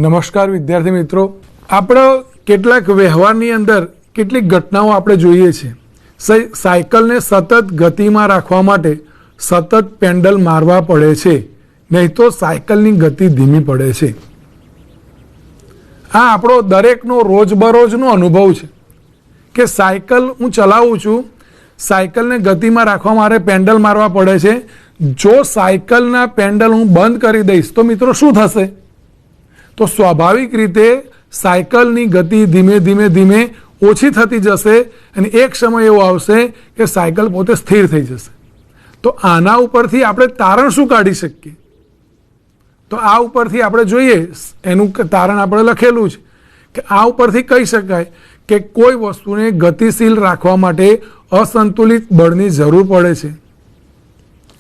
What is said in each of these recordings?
નમસ્કાર વિદ્યાર્થી મિત્રો, આપણે કેટલાક વ્યવહારની અંદર કેટલીક ઘટનાઓ આપણે જોઈએ છે. સાયકલને સતત ગતિમાં રાખવા માટે સતત પેન્ડલ મારવા પડે છે, નહીં તો સાયકલની ગતિ ધીમી પડે છે. આ આપણો દરેકનો રોજબરોજનો અનુભવ છે કે સાયકલ હું ચલાવું છું, સાયકલને ગતિમાં રાખવા મારે પેન્ડલ મારવા પડે છે. જો સાયકલના પેન્ડલ હું બંધ કરી દઈશ તો મિત્રો શું થશે? તો સ્વાભાવિક રીતે સાયકલની ગતિ ધીમે ધીમે ધીમે ઓછી થતી જશે અને એક સમય એવો આવશે કે સાયકલ પોતે સ્થિર થઈ જશે. તો આના ઉપરથી આપણે તારણ શું કાઢી શકીએ? તો આ ઉપરથી આપણે જોઈએ, એનું તારણ આપણે લખેલું છે કે આ ઉપરથી કહી શકાય કે કોઈ વસ્તુને ગતિશીલ રાખવા માટે અસંતુલિત બળની જરૂર પડે છે.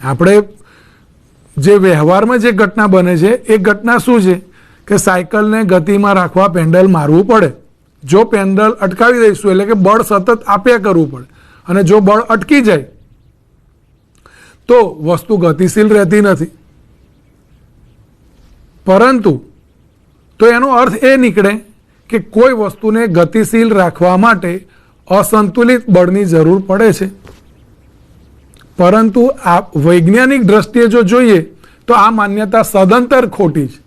આપણે જે વ્યવહારમાં જે ઘટના બને છે એ ઘટના શું છે કે સાયકલને ગતિમાં રાખવા પેન્ડલ મારવું પડે. જો પેન્ડલ અટકાવી દઈશું એટલે કે બળ સતત આપ્યા કરવું પડે, અને જો બળ અટકી જાય તો વસ્તુ ગતિશીલ રહેતી નથી. પરંતુ તો એનો અર્થ એ નીકળે કે કોઈ વસ્તુને ગતિશીલ રાખવા માટે અસંતુલિત બળની જરૂર પડે છે. પરંતુ આ વૈજ્ઞાનિક દ્રષ્ટિએ જો જોઈએ તો આ માન્યતા સદંતર ખોટી છે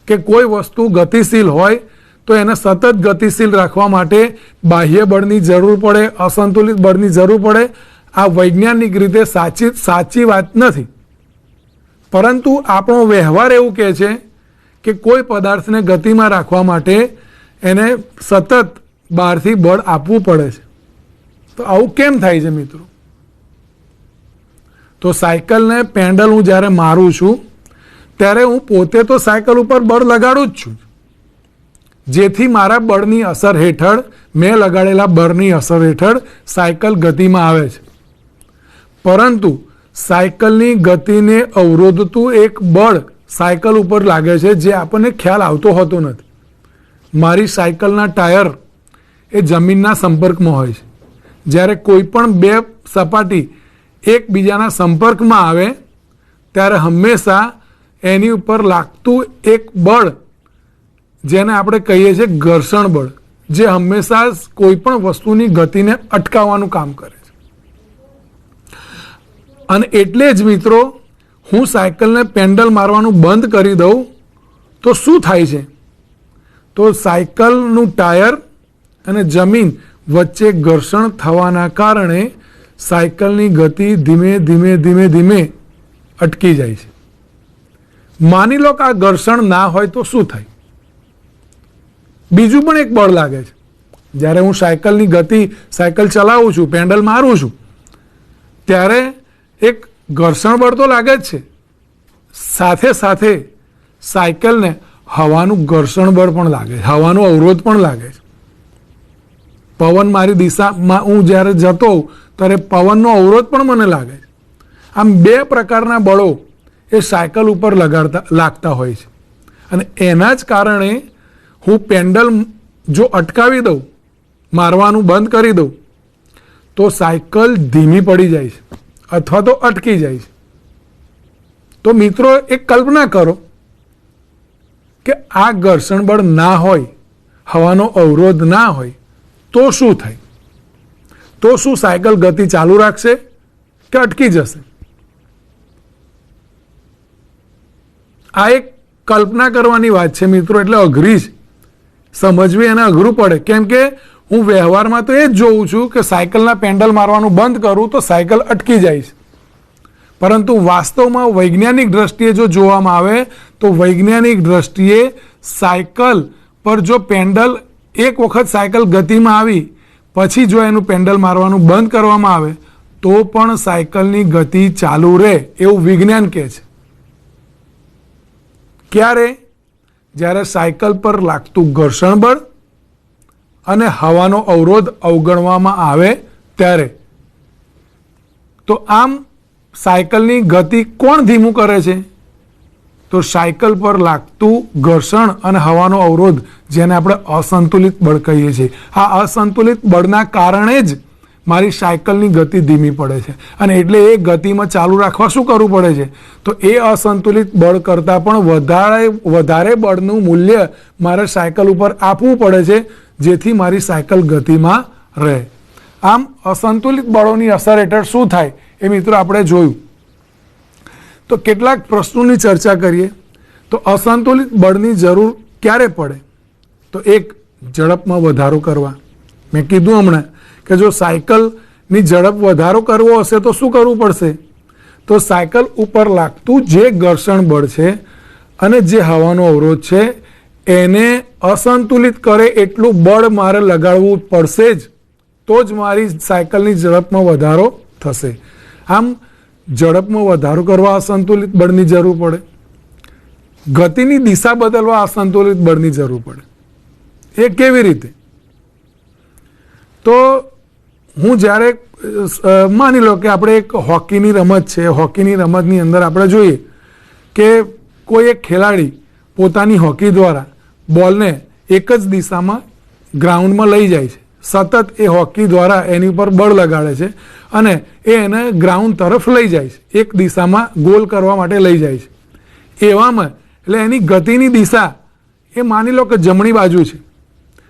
કે કોઈ વસ્તુ ગતિશીલ હોય તો એને સતત ગતિશીલ રાખવા માટે બાહ્ય બળની જરૂર પડે, અસંતુલિત બળની જરૂર પડે. આ વૈજ્ઞાનિક રીતે સાચી વાત નથી. પરંતુ આપણો વ્યવહાર એવું કહે છે કે કોઈ પદાર્થને ગતિમાં રાખવા માટે એને સતત બહારથી બળ આપવું પડે છે. તો આવું કેમ થાય છે મિત્રો? તો સાયકલને પેન્ડલ હું જ્યારે મારું છું ત્યારે હું પોતે તો સાયકલ ઉપર બળ લગાડું જ છું, જેથી મારા બળની અસર હેઠળ, મેં લગાડેલા બળની અસર હેઠળ સાયકલ ગતિમાં આવે છે. પરંતુ સાયકલની ગતિને અવરોધતું એક બળ સાયકલ ઉપર લાગે છે જે આપણને ખ્યાલ આવતો હોતો નથી. મારી સાયકલના ટાયર એ જમીનના સંપર્કમાં હોય છે. જ્યારે કોઈ પણ બે સપાટી એકબીજાના સંપર્કમાં આવે ત્યારે હંમેશા એની ઉપર લાગતું એક બળ, જેને આપણે કહીએ છીએ ઘર્ષણ બળ, જે હંમેશા કોઈ પણ વસ્તુની ગતિને અટકાવવાનું કામ કરે છે. અને એટલે જ મિત્રો, હું સાયકલને પેન્ડલ મારવાનું બંધ કરી દઉં તો શું થાય છે? તો સાયકલનું ટાયર અને જમીન વચ્ચે ઘર્ષણ થવાના કારણે સાયકલની ગતિ ધીમે ધીમે ધીમે ધીમે અટકી જાય છે. માની લો કે આ ઘર્ષણ ના હોય તો શું થાય? બીજું પણ એક બળ લાગે છે. જ્યારે હું સાયકલની ગતિ, સાયકલ ચલાવું છું, પેન્ડલ મારું છું, ત્યારે એક ઘર્ષણ બળ તો લાગે જ છે. સાથે સાથે સાયકલને હવાનું ઘર્ષણ બળ પણ લાગે છે, હવાનો અવરોધ પણ લાગે છે. પવન મારી દિશામાં હું જ્યારે જતો હોઉં ત્યારે પવનનો અવરોધ પણ મને લાગે છે. આમ બે પ્રકારના બળો એ સાયકલ ઉપર લાગતા હોય છે. અને એના જ કારણે હું પેન્ડલ જો અટકાવી દઉં, મારવાનું બંધ કરી દઉં, તો સાયકલ ધીમી પડી જાય છે અથવા તો અટકી જાય છે. તો મિત્રો એક કલ્પના કરો કે આ ઘર્ષણ બળ ના હોય, હવાનો અવરોધ ના હોય તો શું થાય? તો શું સાયકલ ગતિ ચાલુ રાખશે કે અટકી જશે? આ એક કલ્પના કરવાની વાત છે મિત્રો, એટલે અઘરી છે સમજવી, એને અઘરું પડે. કેમ કે હું વ્યવહારમાં તો એ જ જોઉં છું કે સાયકલના પેન્ડલ મારવાનું બંધ કરું તો સાયકલ અટકી જાય છે. પરંતુ વાસ્તવમાં વૈજ્ઞાનિક દ્રષ્ટિએ જો જોવામાં આવે તો વૈજ્ઞાનિક દ્રષ્ટિએ સાયકલ પર જો પેન્ડલ, એક વખત સાયકલ ગતિમાં આવી પછી જો એનું પેન્ડલ મારવાનું બંધ કરવામાં આવે તો પણ સાયકલની ગતિ ચાલુ રહે, એવું વિજ્ઞાન કહે છે. ક્યારે? જ્યારે સાયકલ પર લાગતું ઘર્ષણ બળ અને હવાનો અવરોધ અવગણવામાં આવે ત્યારે. તો આમ સાયકલની ગતિ કોણ ધીમું કરે છે? તો સાયકલ પર લાગતું ઘર્ષણ અને હવાનો અવરોધ, જેને આપણે અસંતુલિત બળ કહીએ છીએ. આ અસંતુલિત બળના કારણે જ મારી સાયકલની ગતિ ધીમી પડે છે, અને એટલે એ ગતિમાં ચાલુ રાખવા શું કરવું પડે છે, તો એ અસંતુલિત બળ કરતાં પણ વધારે બળનું મૂલ્ય મારે સાયકલ ઉપર આપવું પડે છે, જેથી મારી સાયકલ ગતિમાં રહે. આમ અસંતુલિત બળોની અસર હેઠળ શું થાય એ મિત્રો આપણે જોયું. તો કેટલાક પ્રશ્નોની ચર્ચા કરીએ. તો અસંતુલિત બળની જરૂર ક્યારે પડે, તો એક, ઝડપમાં વધારો કરવા. મેં કીધું હમણાં કે જો સાયકલની ઝડપ વધારો કરવો હશે તો શું કરવું પડશે, તો સાયકલ ઉપર લાગતું જે ઘર્ષણ બળ છે અને જે હવાનો અવરોધ છે એને અસંતુલિત કરે એટલું બળ મારે લગાડવું પડશે જ, તો જ મારી સાયકલની ઝડપમાં વધારો થશે. આમ ઝડપમાં વધારો કરવા અસંતુલિત બળની જરૂર પડે. ગતિની દિશા બદલવા અસંતુલિત બળની જરૂર પડે. એ કેવી રીતે, તો હું જ્યારે માની લો કે આપણે એક હોકીની રમત છે, હોકીની રમતની અંદર આપણે જોઈએ કે કોઈ એક ખેલાડી પોતાની હોકી દ્વારા બોલને એક જ દિશામાં ગ્રાઉન્ડમાં લઈ જાય છે. સતત એ હોકી દ્વારા એની ઉપર બળ લગાડે છે અને એને ગ્રાઉન્ડ તરફ લઈ જાય છે, એક દિશામાં ગોલ કરવા માટે લઈ જાય છે. એવામાં એટલે એની ગતિની દિશા એ માની લો કે જમણી બાજુ છે,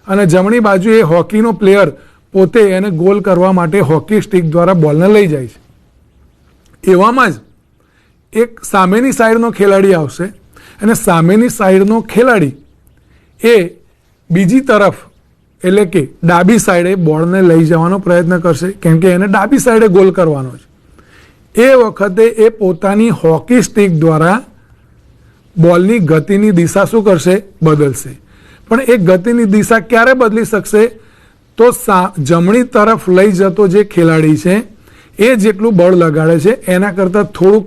અને જમણી બાજુ એ હોકીનો પ્લેયર પોતે એને ગોલ કરવા માટે હોકી સ્ટિક દ્વારા બોલને લઈ જાય છે. એવામાં જ એક સામેની સાઈડનો ખેલાડી આવશે, અને સામેની સાઈડનો ખેલાડી એ બીજી તરફ એટલે કે ડાબી સાઈડે બોલને લઈ જવાનો પ્રયત્ન કરશે, કેમ કે એને ડાબી સાઈડે ગોલ કરવાનો છે. એ વખતે એ પોતાની હોકી સ્ટિક દ્વારા બોલની ગતિની દિશા શું કરશે, બદલશે. પણ એ ગતિની દિશા ક્યારે બદલી શકશે, તો જમણી તરફ લઈ જતો જે ખેલાડી છે એ જેટલું બળ લગાડે છે એના કરતાં થોડુંક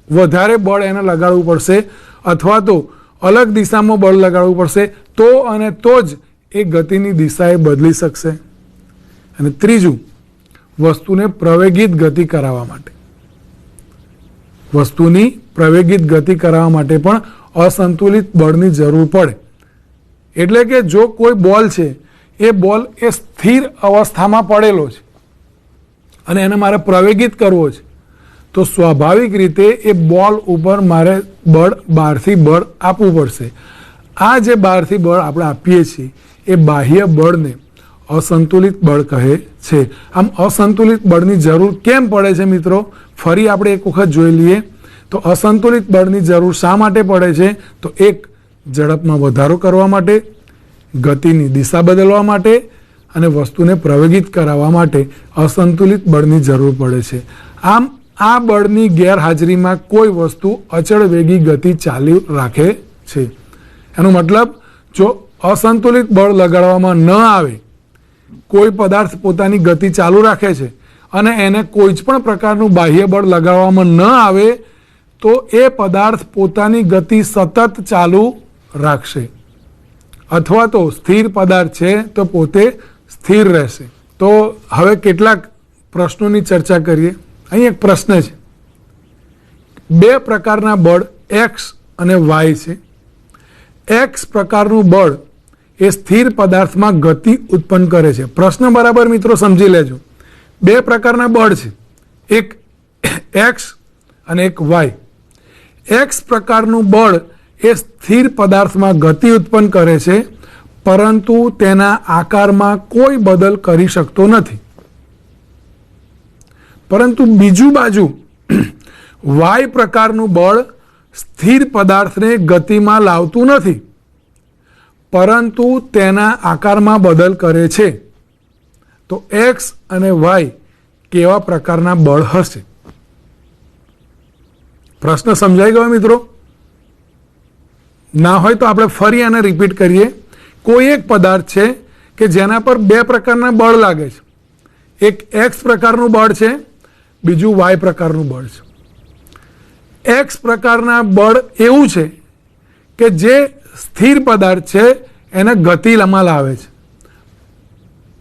વધારે બળ એને લગાડવું પડશે, અથવા તો અલગ દિશામાં બળ લગાડવું પડશે, તો અને તો જ એ ગતિની દિશા એ બદલી શકશે. અને ત્રીજું, વસ્તુને પ્રવેગિત ગતિ કરાવવા માટે. વસ્તુની પ્રવેગિત ગતિ કરાવવા માટે પણ અસંતુલિત બળની જરૂર પડે. એટલે કે જો કોઈ બોલ છે એ બોલ એ સ્થિર અવસ્થામાં પડેલો છે અને એને મારે પ્રવેગિત કરવો છે, તો સ્વાભાવિક રીતે એ બોલ ઉપર મારે બળ બહારથી બળ આપવું પડશે. આ જે બહારથી બળ આપણે આપીએ છીએ એ બાહ્ય બળને અસંતુલિત બળ કહે છે. આમ અસંતુલિત બળની જરૂર કેમ પડે છે મિત્રો, ફરી આપણે એક વખત જોઈ લઈએ. તો અસંતુલિત બળની જરૂર શા માટે પડે છે, તો એક, ઝડપમાં વધારો કરવા માટે, ગતિની દિશા બદલવા માટે અને વસ્તુને પ્રવેગિત કરાવવા માટે અસંતુલિત બળની જરૂર પડે છે. આમ આ બળની ગેરહાજરીમાં કોઈ વસ્તુ અચળ વેગી ગતિ ચાલુ રાખે છે. એનો મતલબ જો અસંતુલિત બળ લગાડવામાં ન આવે, કોઈ પદાર્થ પોતાની ગતિ ચાલુ રાખે છે અને એને કોઈ જ પણ પ્રકારનું બાહ્ય બળ લગાડવામાં ન આવે, તો એ પદાર્થ પોતાની ગતિ સતત ચાલુ રાખશે, અથવા તો સ્થિર પદાર્થ છે તો પોતે સ્થિર રહેશે. તો હવે કેટલાક પ્રશ્નોની ચર્ચા કરીએ. અહીં એક પ્રશ્ન છે, બે પ્રકારના બળ એક્સ અને વાય છે. એક્સ પ્રકારનું બળ એ સ્થિર પદાર્થમાં ગતિ ઉત્પન્ન કરે છે. પ્રશ્ન બરાબર મિત્રો સમજી લેજો. બે પ્રકારના બળ છે, એક એક્સ અને એક વાય. એક્સ પ્રકારનું બળ એ સ્થિર પદાર્થમાં ગતિ ઉત્પન્ન કરે છે, પરંતુ તેના આકારમાં કોઈ બદલ કરી શકતો નથી. પરંતુ બીજું બાજુ વાય પ્રકારનું બળ સ્થિર પદાર્થને ગતિમાં લાવતું નથી, પરંતુ તેના આકારમાં બદલ કરે છે. તો એક્સ અને વાય કેવા પ્રકારના બળ હશે? પ્રશ્ન સમજાઈ ગયો મિત્રો? ના હોય તો આપણે ફરી આને રિપીટ કરીએ. કોઈ એક પદાર્થ છે કે જેના પર બે પ્રકારના બળ લાગે છે. એક એક્સ પ્રકારનું બળ છે, બીજું વાય પ્રકારનું બળ છે. એક્સ પ્રકારના બળ એવું છે કે જે સ્થિર પદાર્થ છે એને ગતિમાં લાવે છે,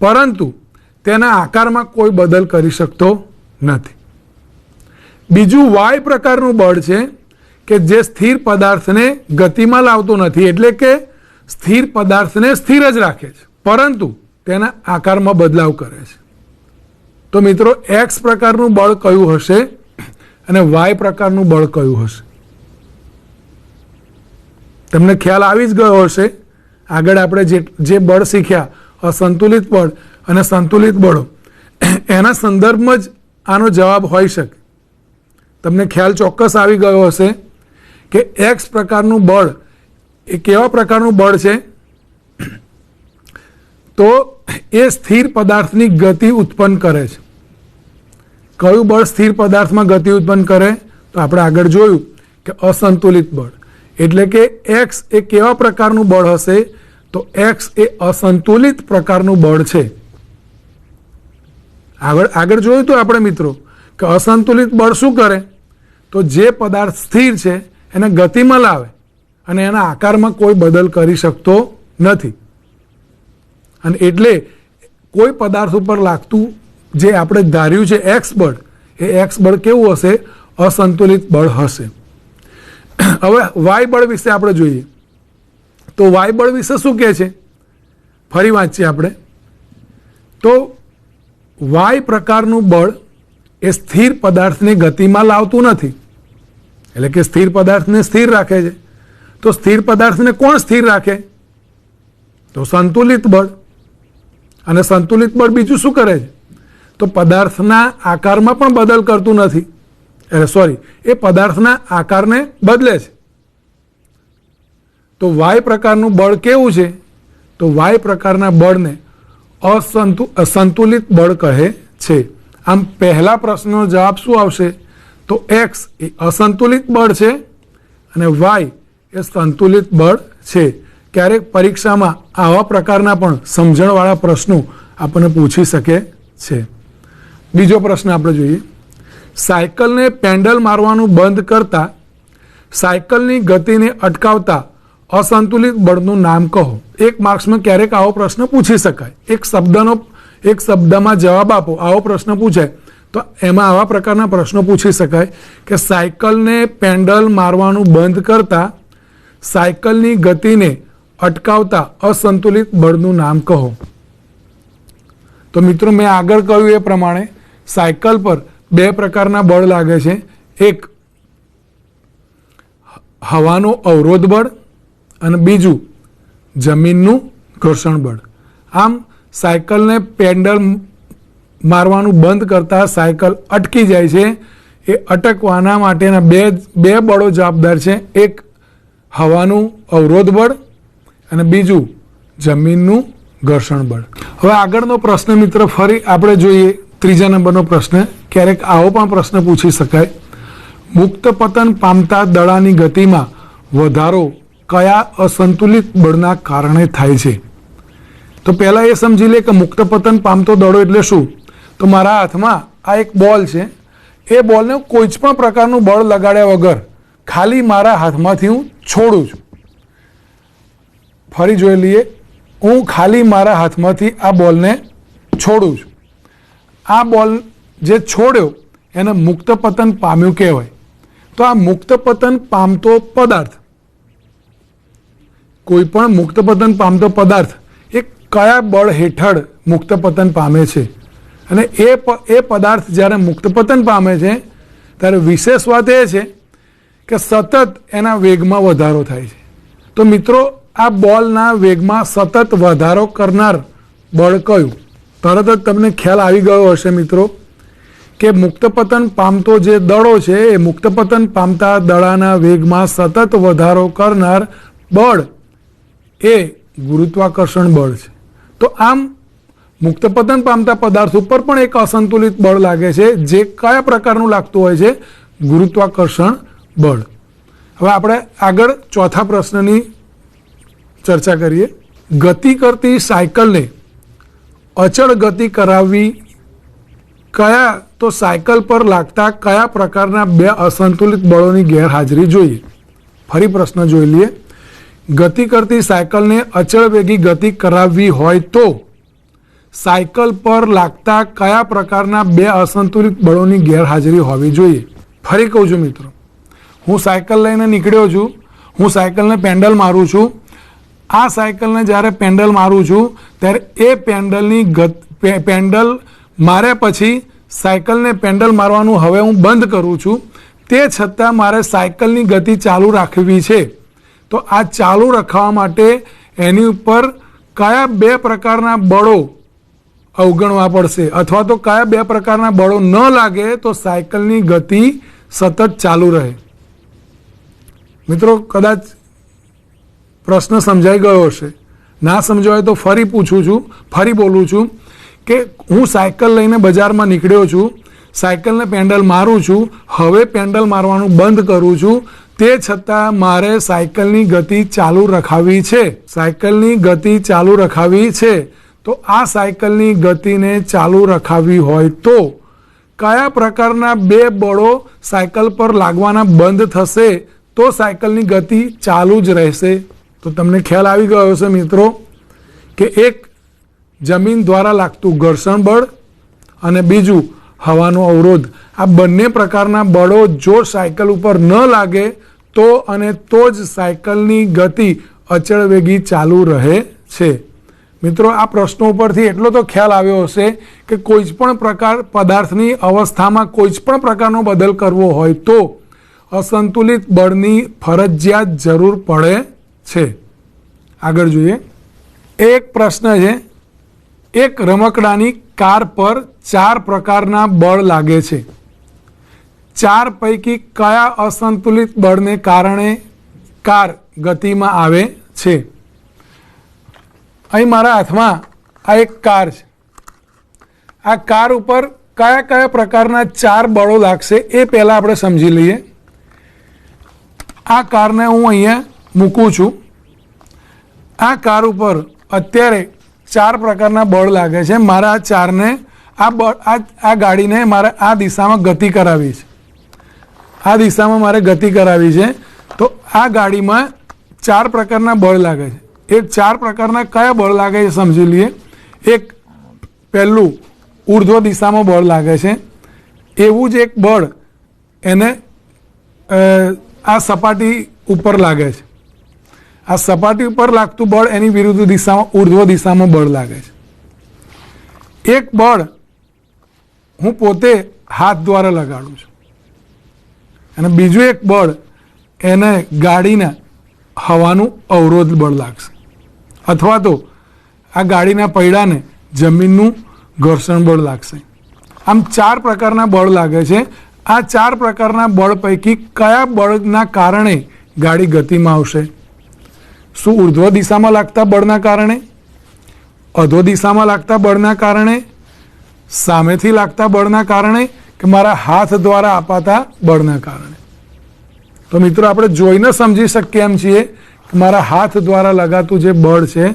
પરંતુ તેના આકારમાં કોઈ બદલ કરી શકતો નથી. બીજું વાય પ્રકારનું બળ છે કે જે સ્થિર પદાર્થને ગતિમાં લાવતો નથી, એટલે કે સ્થિર પદાર્થને સ્થિર જ રાખે છે, પરંતુ તેના આકારમાં બદલાવ કરે છે. તો મિત્રો એક્સ પ્રકારનું બળ કયું હશે અને વાય પ્રકારનું બળ કયું હશે? તમને ખ્યાલ આવી જ ગયો હશે. આગળ આપણે જે બળ શીખ્યા, અસંતુલિત બળ અને સંતુલિત બળો, એના સંદર્ભમાં જ આનો જવાબ હોઈ શકે. તમને ખ્યાલ ચોક્કસ આવી ગયો હશે કે એક્સ પ્રકારનું બળ એ કેવા પ્રકારનું બળ છે? તો એ સ્થિર પદાર્થની ગતિ ઉત્પન્ન કરે છે. કયું બળ સ્થિર પદાર્થમાં ગતિ ઉત્પન્ન કરે? તો આપણે આગળ જોયું કે અસંતુલિત બળ. એટલે કે એક્સ એ કેવા પ્રકારનું બળ હશે? તો એક્સ એ અસંતુલિત પ્રકારનું બળ છે. આગળ જોયું તો આપણે મિત્રો કે અસંતુલિત બળ શું કરે? તો જે પદાર્થ સ્થિર છે એને ગતિમાં લાવે અને એના આકારમાં કોઈ બદલ કરી શકતો નથી. અને એટલે કોઈ પદાર્થ ઉપર લાગતું જે આપણે ધાર્યું છે એક્સ બળ, એ એક્સ બળ કેવું હશે? અસંતુલિત બળ હશે. હવે વાય બળ વિશે આપણે જોઈએ. તો વાય બળ વિશે શું કહે છે? ફરી વાંચીએ આપણે. તો વાય પ્રકારનું બળ એ સ્થિર પદાર્થને ગતિમાં લાવતું નથી, એટલે કે સ્થિર પદાર્થને સ્થિર રાખે છે. તો સ્થિર પદાર્થને કોણ સ્થિર રાખે? તો સંતુલિત બળ. અને સંતુલિત બળ બીજું શું કરે છે? તો પદાર્થના આકારમાં પણ બદલ કરતું નથી, એ પદાર્થના આકારને બદલે છે. તો વાય પ્રકારનું બળ કેવું છે? તો વાય પ્રકારના બળને સંતુલિત બળ કહે છે. આમ પહેલા પ્રશ્નનો જવાબ શું આવશે? તો એક્સ એ અસંતુલિત બળ છે અને વાય એ સંતુલિત બળ છે. ક્યારેક પરીક્ષામાં આવા પ્રકારના પણ સમજણવાળા પ્રશ્નો આપણને પૂછી શકે છે. બીજો પ્રશ્ન આપણે જોઈએ. સાયકલને પેન્ડલ મારવાનું બંધ કરતા સાયકલની ગતિને અટકાવતા અસંતુલિત બળનું નામ કહો. એક માર્ક્સમાં ક્યારેક આવો પ્રશ્ન પૂછી શકાય. એક શબ્દમાં જવાબ આપો, આવો પ્રશ્ન પૂછાય તો એમાં આવા પ્રકારના પ્રશ્નો પૂછી શકાય કે સાયકલને પેન્ડલ મારવાનું બંધ કરતા સાયકલની ગતિને અટકાવતા અસંતુલિત બળનું નામ કહો. તો મિત્રો મેં આગળ કહ્યું એ પ્રમાણે સાયકલ પર બે પ્રકારના બળ લાગે છે. એક હવાનો અવરોધ બળ અને બીજું જમીનનું ઘર્ષણ બળ. આમ સાયકલને પેન્ડલ મારવાનું બંધ કરતા સાયકલ અટકી જાય છે. એ અટકવાના માટેના બે બળો જવાબદાર છે. એક હવાનું અવરોધ બળ અને બીજું જમીનનું ઘર્ષણ બળ. હવે આગળનો પ્રશ્ન મિત્ર ફરી આપણે જોઈએ. ત્રીજા નંબરનો પ્રશ્ન. ક્યારેક આવો પણ પ્રશ્ન પૂછી શકાય. મુક્ત પતન પામતા દડાની ગતિમાં વધારો કયા અસંતુલિત બળના કારણે થાય છે? તો પહેલા એ સમજી લે કે મુક્ત પતન પામતો દડો એટલે શું. તો મારા હાથમાં આ એક બોલ છે. એ બોલને કોઈ જ પણ પ્રકારનું બળ લગાડ્યા વગર ખાલી મારા હાથમાંથી હું છોડું છું. ફરી જોઈ લઈએ. હું ખાલી મારા હાથમાંથી આ બોલને છોડું છું. આ બોલ જે છોડ્યો એને મુક્ત પતન પામ્યું કહેવાય. તો આ મુક્ત પતન પામતો પદાર્થ, કોઈ પણ મુક્ત પતન પામતો પદાર્થ એ કયા બળ હેઠળ મુક્ત પતન પામે છે? અને એ પદાર્થ જ્યારે મુક્ત પતન પામે છે ત્યારે વિશેષ વાત એ છે કે સતત એના વેગમાં વધારો થાય છે. તો મિત્રો આ બોલના વેગમાં સતત વધારો કરનાર બળ કયું? તરત જ તમને ખ્યાલ આવી ગયો હશે મિત્રો કે મુક્ત પતન પામતો જે દડો છે એ મુક્ત પતન પામતા દડાના વેગમાં સતત વધારો કરનાર બળ એ ગુરુત્વાકર્ષણ બળ છે. તો આમ મુક્ત પતન પામતા પદાર્થ ઉપર પણ એક અસંતુલિત બળ લાગે છે. જે કયા પ્રકારનું લાગતું હોય છે? ગુરુત્વાકર્ષણ બળ. હવે આપણે આગળ ચોથા પ્રશ્નની ચર્ચા કરીએ. ગતિ કરતી સાયકલને અચળ ગતિ કરાવવી કયા? તો સાયકલ પર લાગતા કયા પ્રકારના બે અસંતુલિત બળોની ગેરહાજરી જોઈએ? ફરી પ્રશ્ન જોઈ લઈએ. ગતિ કરતી સાયકલને અચળ વેગી ગતિ કરાવવી હોય તો સાયકલ પર લાગતા કયા પ્રકારના બે અસંતુલિત બળોની ગેરહાજરી હોવી જોઈએ? ફરી કહું છું મિત્રો, હું સાયકલ લઈને નીકળ્યો છું. હું સાયકલને પેન્ડલ મારું છું. આ સાયકલને જ્યારે પેન્ડલ મારું છું ત્યારે એ પેન્ડલ માર્યા પછી સાયકલને પેન્ડલ મારવાનું હવે હું બંધ કરું છું, તે છતાં મારે સાયકલની ગતિ ચાલુ રાખવી છે. તો આ ચાલુ રાખવા માટે એની ઉપર કયા બે પ્રકારના બળો અવગણવા પડશે, અથવા તો કયા બે પ્રકારના બળો ન લાગે તો સાયકલની ગતિ સતત ચાલુ રહે. મિત્રો, કદાચ પ્રશ્ન સમજાઈ ગયો હશે. ના સમજાય તો ફરી પૂછું છું, ફરી બોલું છું કે હું સાયકલ લઈને બજારમાં નીકળ્યો છું, સાયકલને પેન્ડલ મારું છું, હવે પેન્ડલ મારવાનું બંધ કરું છું, તે છતાં મારે સાયકલની ગતિ ચાલુ રખાવી છે. સાયકલની ગતિ ચાલુ રખાવી છે. તો આ સાયકલની ગતિને ચાલુ રખાવી હોય તો કયા પ્રકારના બે બળો સાયકલ પર લાગવાના બંધ થશે તો સાયકલની ગતિ ચાલુ જ રહેશે? તો તમને ખ્યાલ આવી ગયો હશે મિત્રો કે એક જમીન દ્વારા લાગતું ઘર્ષણ બળ અને બીજું હવાનો અવરોધ. આ બંને પ્રકારના બળો જો સાયકલ ઉપર ન લાગે તો અને તો જ સાયકલની ગતિ અચળ વેગી ચાલુ રહે છે. મિત્રો, આ પ્રશ્નો ઉપરથી એટલો તો ખ્યાલ આવ્યો હશે કે કોઈ જ પણ પ્રકાર પદાર્થની અવસ્થામાં કોઈ જ પણ પ્રકારનો બદલ કરવો હોય તો અસંતુલિત બળની ફરજિયાત જરૂર પડે છે. આગળ જોઈએ. એક પ્રશ્ન છે, એક રમકડાની કાર પર 4 પ્રકારના બળ લાગે છે. 4 પૈકી કયા અસંતુલિત બળને કારણે કાર ગતિમાં આવે છે? અહીં મારા હાથમાં આ એક કાર છે. આ કાર ઉપર કયા કયા પ્રકારના 4 બળો લાગશે એ પહેલાં આપણે સમજી લઈએ. આ કારને હું અહીંયા મૂકું છું. આ કાર ઉપર અત્યારે 4 પ્રકારના બળ લાગે છે. મારા આ ચારને આ ગાડીને મારે આ દિશામાં ગતિ કરાવી છે. આ દિશામાં મારે ગતિ કરાવી છે. તો આ ગાડીમાં 4 પ્રકારના બળ લાગે છે. એ 4 પ્રકારના કયા બળ લાગે છે સમજી લઈએ. એક પહેલું ઉર્ધ્વ દિશામાં બળ લાગે છે. એવું જ એક બળ એને આ સપાટી ઉપર લાગે છે. આ સપાટી ઉપર લાગતું બળ એની વિરુદ્ધ દિશામાં ઉર્ધ્વ દિશામાં બળ લાગે છે. એક બળ હું પોતે હાથ દ્વારા લગાડું છું અને બીજું એક બળ એને ગાડીના હવાનું અવરોધ બળ લાગશે, અથવા તો આ ગાડીના પૈડાને જમીનનું ઘર્ષણ બળ લાગશે. આમ 4 પ્રકારના બળ લાગે છે. આ 4 પ્રકારના બળ પૈકી કયા બળના કારણે ગાડી ગતિમાં આવશે? શું ઉર્ધ્વ દિશામાં લાગતા બળના કારણે, અધો દિશામાં લાગતા બળના કારણે, સામેથી લાગતા બળના કારણે કે મારા હાથ દ્વારા અપાતા બળના કારણે? તો મિત્રો, આપણે જોઈને સમજી શકીએ એમ છીએ કે મારા હાથ દ્વારા લગાતું જે બળ છે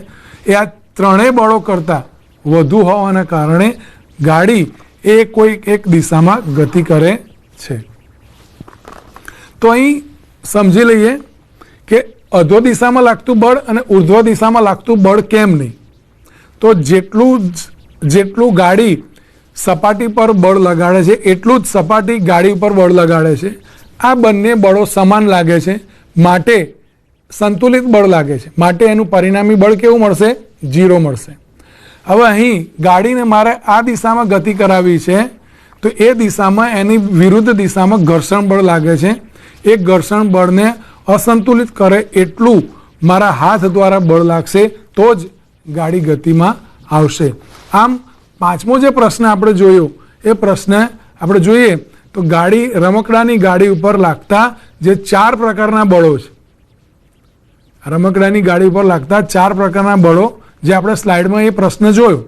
એ આ ત્રણેય બળો કરતાં વધુ હોવાના કારણે ગાડી એ કોઈ એક દિશામાં ગતિ કરે છે. તો અહીં સમજી લઈએ કે અધો દિશામાં લાગતું બળ અને ઉર્ધ્વ દિશામાં લાગતું બળ કેમ નહીં? તો જેટલું ગાડી સપાટી પર બળ લગાડે છે એટલું જ સપાટી ગાડી ઉપર બળ લગાડે છે. આ બંને બળો સમાન લાગે છે માટે સંતુલિત બળ લાગે છે, માટે એનું પરિણામી બળ કેવું મળશે? 0 મળશે. હવે અહીં ગાડીને મારે આ દિશામાં ગતિ કરાવી છે તો એ દિશામાં એની વિરુદ્ધ દિશામાં ઘર્ષણ બળ લાગે છે. એ ઘર્ષણ બળને અસંતુલિત કરે એટલું મારા હાથ દ્વારા બળ લાગશે તો જ ગાડી ગતિમાં આવશે. આમ પાંચમો જે પ્રશ્ન આપણે જોયો એ પ્રશ્ન આપણે જોઈએ તો રમકડાની ગાડી ઉપર લાગતા જે 4 પ્રકારના બળો છે, રમકડાની ગાડી ઉપર લાગતા 4 પ્રકારના બળો જે આપણે સ્લાઇડમાં એ પ્રશ્ન જોયો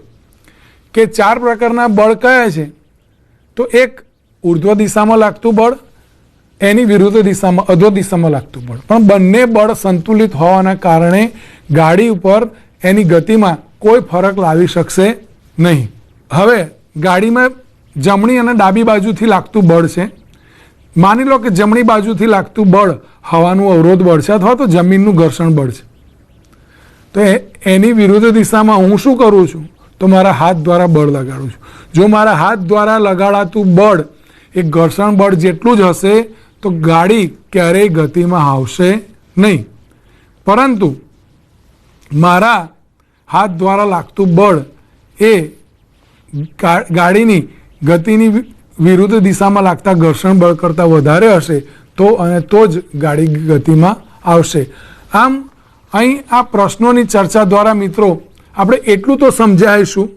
કે 4 પ્રકારના બળ કયા છે? તો એક ઉર્ધ્વ દિશામાં લાગતું બળ, એની વિરુદ્ધ દિશામાં અધો દિશામાં લાગતું બળ, પણ બંને બળ સંતુલિત હોવાના કારણે ગાડી ઉપર એની ગતિમાં કોઈ ફરક લાવી શકશે નહીં. હવે ગાડીમાં જમણી અને ડાબી બાજુથી લાગતું બળ છે. માની લો કે જમણી બાજુથી લાગતું બળ હવાનું અવરોધ બળ છે અથવા તો જમીનનું ઘર્ષણ બળ છે. તો એની વિરુદ્ધ દિશામાં હું શું કરું છું? તો મારા હાથ દ્વારા બળ લગાડું છું. જો મારા હાથ દ્વારા લગાડાતું બળ એ ઘર્ષણ બળ જેટલું જ હશે તો ગાડી ક્યારેય ગતિમાં આવશે નહીં. પરંતુ મારા હાથ દ્વારા લાગતું બળ એ ગાડીની ગતિની વિરુદ્ધ દિશામાં લાગતા ઘર્ષણ બળ કરતાં વધારે હશે તો જ ગાડી ગતિમાં આવશે. આમ અહીં આ પ્રશ્નોની ચર્ચા દ્વારા મિત્રો આપણે એટલું તો સમજાવીશું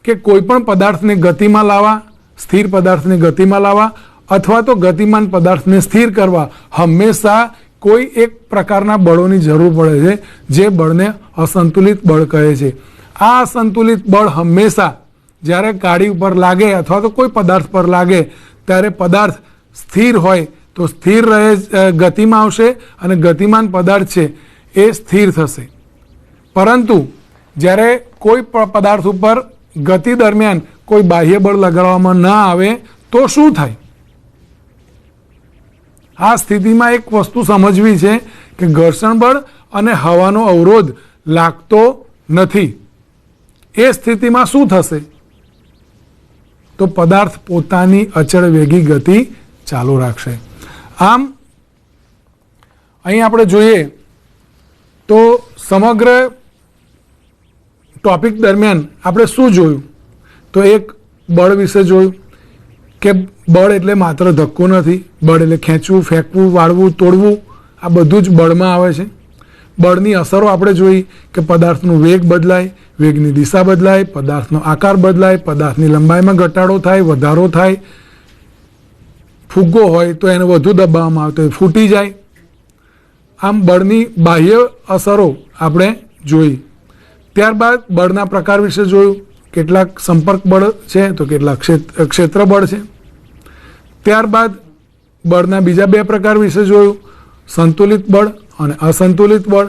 કે કોઈ પણ પદાર્થને ગતિમાં લાવવા, સ્થિર પદાર્થને ગતિમાં લાવવા અથવા તો ગતિમાન પદાર્થને સ્થિર કરવા હંમેશા કોઈ એક પ્રકારના બળોની જરૂર પડે છે, જે બળને અસંતુલિત બળ કહે છે. આ અસંતુલિત બળ હંમેશા જ્યારે ગાડી ઉપર લાગે અથવા તો કોઈ પદાર્થ પર લાગે ત્યારે પદાર્થ સ્થિર હોય તો સ્થિર રહે, ગતિમાં આવશે અને ગતિમાન પદાર્થ છે એ સ્થિર થશે. પરંતુ જ્યારે કોઈ પદાર્થ ઉપર ગતિ દરમિયાન કોઈ બાહ્ય બળ લગાડવામાં ન આવે તો શું થાય? આ સ્થિતિમાં એક વસ્તુ સમજવી છે કે ઘર્ષણ બળ અને હવાનો અવરોધ લાગતો નથી. એ સ્થિતિમાં શું થશે? તો પદાર્થ પોતાની અચળ વેગી ગતિ ચાલુ રાખશે. આમ અહીં આપણે જોઈએ તો સમગ્ર ટોપિક દરમિયાન આપણે શું જોયું? તો એક બળ વિશે જોયું કે બળ એટલે માત્ર ધક્કો નથી, બળ એટલે ખેંચવું, ફેંકવું, વાળવું, તોડવું, આ બધું જ બળમાં આવે છે. બળની અસરો આપણે જોઈ કે પદાર્થનો વેગ બદલાય, વેગની દિશા બદલાય, પદાર્થનો આકાર બદલાય, પદાર્થની લંબાઈમાં ઘટાડો થાય, વધારો થાય, ફુગ્ગો હોય તો એને વધુ દબાવવામાં આવે તો એ ફૂટી જાય. આમ બળની બાહ્ય અસરો આપણે જોઈ. ત્યારબાદ બળના પ્રકાર વિશે જોયું. કેટલાક સંપર્ક બળ છે તો કેટલાક ક્ષેત્ર બળ છે. ત્યારબાદ બળના બીજા બે પ્રકાર વિશે જોયું, સંતુલિત બળ અને અસંતુલિત બળ.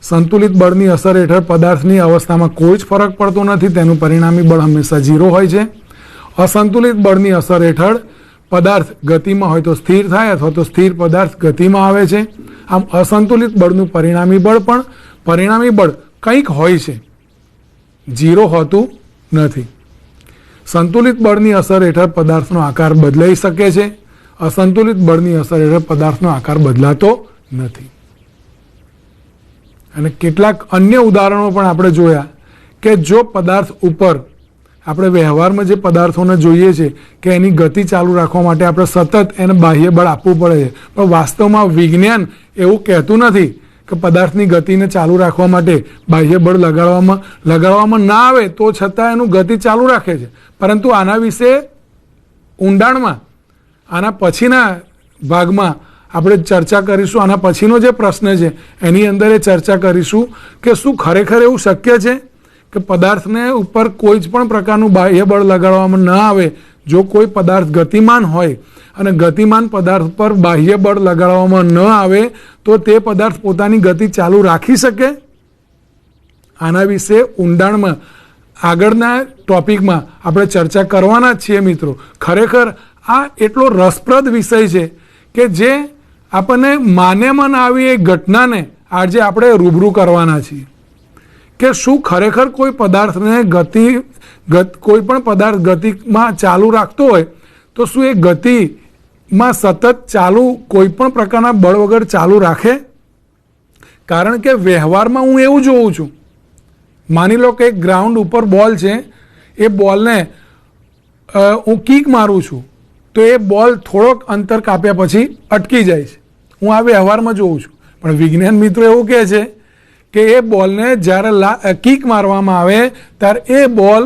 સંતુલિત બળની અસર હેઠળ પદાર્થની અવસ્થામાં કોઈ જ ફરક પડતો નથી, તેનું પરિણામી બળ હંમેશા 0 હોય છે. અસંતુલિત બળની અસર હેઠળ પદાર્થ ગતિમાં હોય તો સ્થિર થાય અથવા તો સ્થિર પદાર્થ ગતિમાં આવે છે. આમ અસંતુલિત બળનું પરિણામી બળ કંઈક હોય છે, 0 હોતું નથી. સંતુલિત બળની અસર હેઠળ પદાર્થનો આકાર બદલાઈ શકે છે. અસંતુલિત બળની અસર હેઠળ પદાર્થનો આકાર બદલાતો નથી. અને કેટલાક અન્ય ઉદાહરણો પણ આપણે જોયા કે જો પદાર્થ ઉપર આપણે વ્યવહારમાં જે પદાર્થોને જોઈએ છે કે એની ગતિ ચાલુ રાખવા માટે આપણે સતત એને બાહ્ય બળ આપવું પડે છે, પણ વાસ્તવમાં વિજ્ઞાન એવું કહેતું નથી કે પદાર્થની ગતિને ચાલુ રાખવા માટે બાહ્ય બળ લગાડવામાં ના આવે તો છતાં એનું ગતિ ચાલુ રાખે છે. પરંતુ આના વિશે ઊંડાણમાં આના પછીના ભાગમાં આપણે ચર્ચા કરીશું. આના પછીનો જે પ્રશ્ન છે એની અંદર એ ચર્ચા કરીશું કે શું ખરેખર એવું શક્ય છે કે પદાર્થને ઉપર કોઈ જ પણ પ્રકારનું બાહ્ય બળ લગાડવામાં ન આવે. જો કોઈ પદાર્થ ગતિમાન હોય અને ગતિમાન પદાર્થ પર બાહ્ય બળ લગાડવામાં ન આવે તો તે પદાર્થ પોતાની ગતિ ચાલુ રાખી શકે? આના વિશે ઊંડાણમાં આગળના ટોપિકમાં આપણે ચર્ચા કરવાના જ છીએ મિત્રો. ખરેખર આ એટલો રસપ્રદ વિષય છે કે જે આપણને માન્યમાં ના આવી એ ઘટનાને આજે આપણે રૂબરૂ કરવાના છીએ કે શું ખરેખર કોઈ પદાર્થને કોઈ પણ પદાર્થ ગતિમાં ચાલુ રાખતો હોય તો શું એ ગતિમાં સતત ચાલુ કોઈ પણ પ્રકારના બળ વગર ચાલુ રાખે? કારણ કે વ્યવહારમાં હું એવું જોઉં છું, માની લો કે એક ગ્રાઉન્ડ ઉપર બોલ છે, એ બોલને હું કિક મારું છું તો એ બોલ થોડોક અંતર કાપ્યા પછી અટકી જાય છે. હું આ વ્યવહારમાં જોઉં છું. પણ વિજ્ઞાન મિત્રો એવું કહે છે કે એ બોલને જ્યારે કિક મારવામાં આવે ત્યારે એ બોલ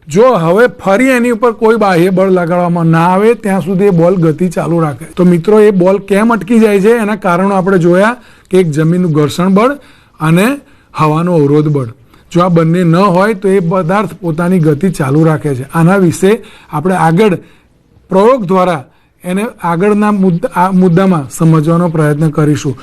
જો હવે ફરી એની ઉપર કોઈ બાહ્ય બળ લગાડવામાં ના આવે ત્યાં સુધી એ બોલ ગતિ ચાલુ રાખે. તો મિત્રો એ બોલ કેમ અટકી જાય છે એના કારણો આપણે જોયા કે એક જમીનનું ઘર્ષણ બળ અને હવાનો અવરોધ બળ. જો આ બંને ન હોય તો એ પદાર્થ પોતાની ગતિ ચાલુ રાખે છે. આના વિશે આપણે આગળ પ્રયોગ દ્વારા એને આગળના મુદ્દામાં સમજવાનો પ્રયત્ન કરીશું.